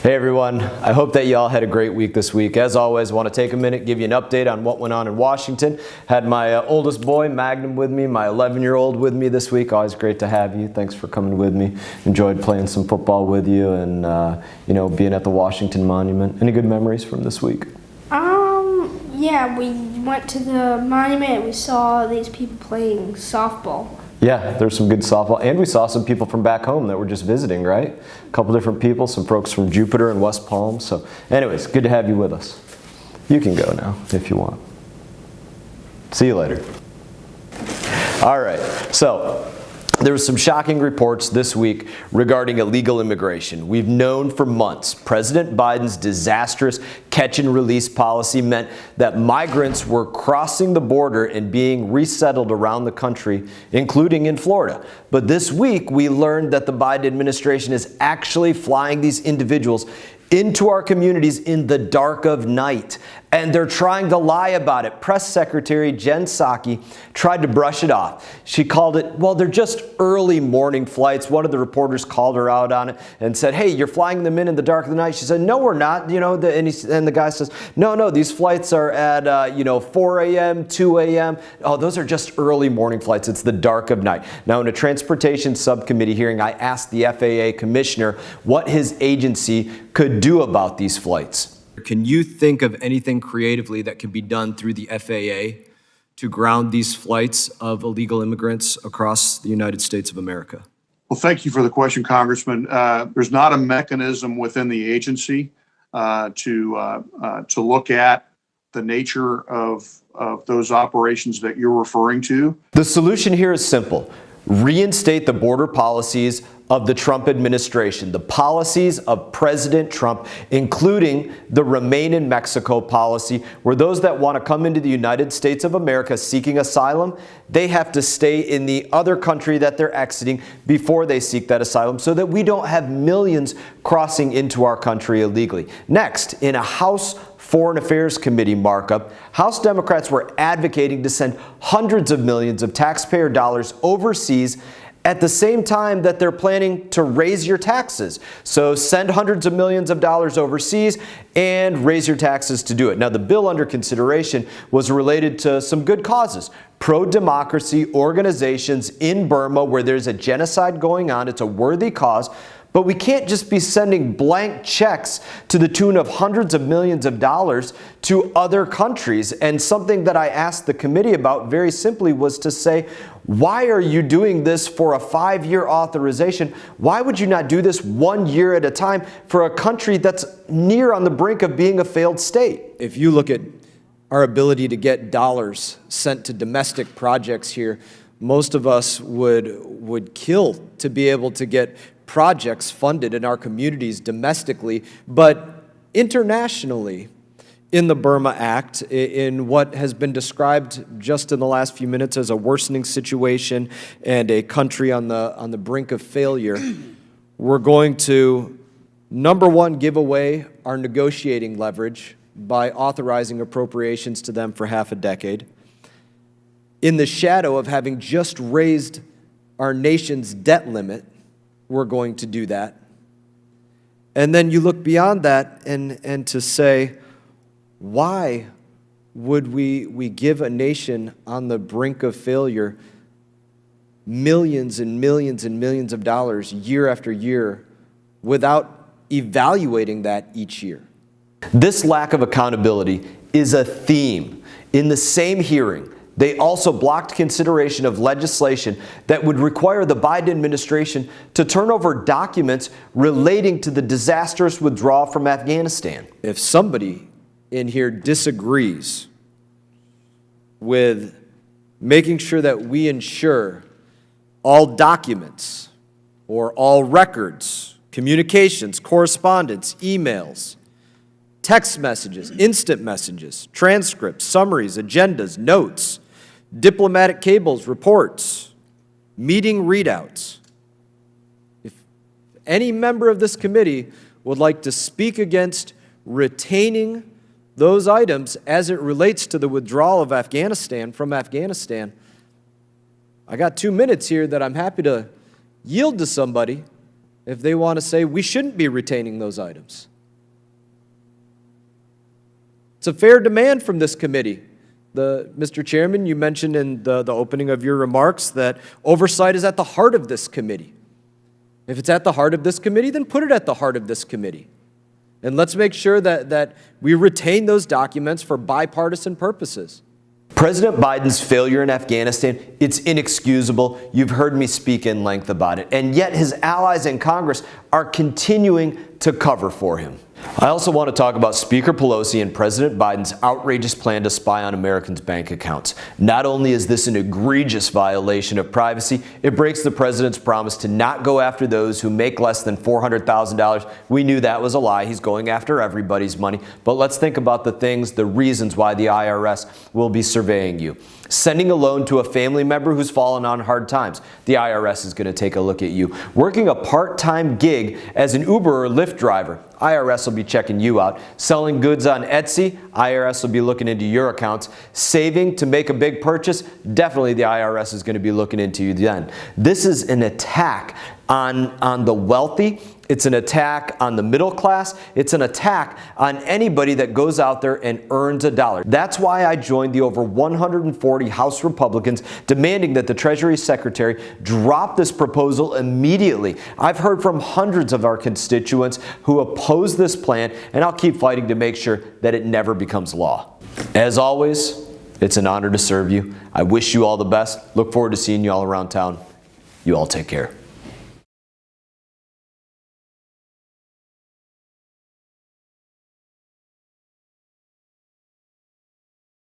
Hey everyone, I hope that you all had a great week this week. As always, I want to take a minute, give you an update on what went on in Washington. Had my oldest boy, Magnum, with me, my 11-year-old with me this week. Always great to have you. Thanks for coming with me. Enjoyed playing some football with you and being at the Washington Monument. Any good memories from this week? Yeah, we went to the monument. We saw these people playing softball. Yeah, there's some good softball. And we saw some people from back home that were just visiting, right? A couple different people, some folks from Jupiter and West Palm. So anyways, good to have you with us. You can go now if you want. See you later. All right, so there were some shocking reports this week regarding illegal immigration. We've known for months President Biden's disastrous catch and release policy meant that migrants were crossing the border and being resettled around the country, including in Florida. But this week we learned that the Biden administration is actually flying these individuals into our communities in the dark of night. And they're trying to lie about it. Press Secretary Jen Psaki tried to brush it off. She called it, well, they're just early morning flights. One of the reporters called her out on it and said, hey, you're flying them in the dark of the night. She said, no, we're not. And the guy says, no, these flights are at 4 a.m., 2 a.m. Oh, those are just early morning flights. It's the dark of night. Now, in a transportation subcommittee hearing, I asked the FAA commissioner what his agency could do about these flights. Can you think of anything creatively that can be done through the FAA to ground these flights of illegal immigrants across the United States of America? Well, thank you for the question, Congressman. There's not a mechanism within the agency to look at the nature of those operations that you're referring to. The solution here is simple. Reinstate the border policies of the Trump administration, the policies of President Trump, including the Remain in Mexico policy, where those that want to come into the United States of America seeking asylum, they have to stay in the other country that they're exiting before they seek that asylum, so that we don't have millions crossing into our country illegally. Next, in a House Foreign Affairs Committee markup, House Democrats were advocating to send hundreds of millions of taxpayer dollars overseas at the same time that they're planning to raise your taxes. So send hundreds of millions of dollars overseas and raise your taxes to do it. Now, the bill under consideration was related to some good causes. Pro-democracy organizations in Burma where there's a genocide going on. It's a worthy cause. But we can't just be sending blank checks to the tune of hundreds of millions of dollars to other countries. And something that I asked the committee about very simply was to say, why are you doing this for a 5-year authorization? Why would you not do this 1 year at a time for a country that's near on the brink of being a failed state? If you look at our ability to get dollars sent to domestic projects here, most of us would kill to be able to get projects funded in our communities domestically, but internationally. In the Burma Act, in what has been described just in the last few minutes as a worsening situation and a country on the brink of failure, we're going to, number one, give away our negotiating leverage by authorizing appropriations to them for half a decade. In the shadow of having just raised our nation's debt limit, we're going to do that. And then you look beyond that and to say, why would we give a nation on the brink of failure millions and millions and millions of dollars year after year without evaluating that each year? This lack of accountability is a theme. In the same hearing, they also blocked consideration of legislation that would require the Biden administration to turn over documents relating to the disastrous withdrawal from Afghanistan. If somebody in here disagrees with making sure that we ensure all documents or all records, communications, correspondence, emails, text messages, instant messages, transcripts, summaries, agendas, notes, diplomatic cables, reports, meeting readouts. If any member of this committee would like to speak against retaining those items as it relates to the withdrawal of Afghanistan from Afghanistan, I got 2 minutes here that I'm happy to yield to somebody if they want to say we shouldn't be retaining those items. It's a fair demand from this committee. Mr. Chairman, you mentioned in the opening of your remarks that oversight is at the heart of this committee. If it's at the heart of this committee, then put it at the heart of this committee. And let's make sure that we retain those documents for bipartisan purposes. President Biden's failure in Afghanistan, it's inexcusable. You've heard me speak in length about it. And yet his allies in Congress are continuing to cover for him. I also want to talk about Speaker Pelosi and President Biden's outrageous plan to spy on Americans' bank accounts. Not only is this an egregious violation of privacy, it breaks the president's promise to not go after those who make less than $400,000. We knew that was a lie. He's going after everybody's money. But let's think about the reasons why the IRS will be surveying you. Sending a loan to a family member who's fallen on hard times. The IRS is going to take a look at you. Working a part-time gig as an Uber or Lyft driver. IRS will be checking you out. Selling goods on Etsy, IRS will be looking into your accounts. Saving to make a big purchase, definitely the IRS is going to be looking into you then. This is an attack on the wealthy. It's an attack on the middle class. It's an attack on anybody that goes out there and earns a dollar. That's why I joined the over 140 House Republicans demanding that the Treasury Secretary drop this proposal immediately. I've heard from hundreds of our constituents who oppose this plan, and I'll keep fighting to make sure that it never becomes law. As always, it's an honor to serve you. I wish you all the best. Look forward to seeing you all around town. You all take care.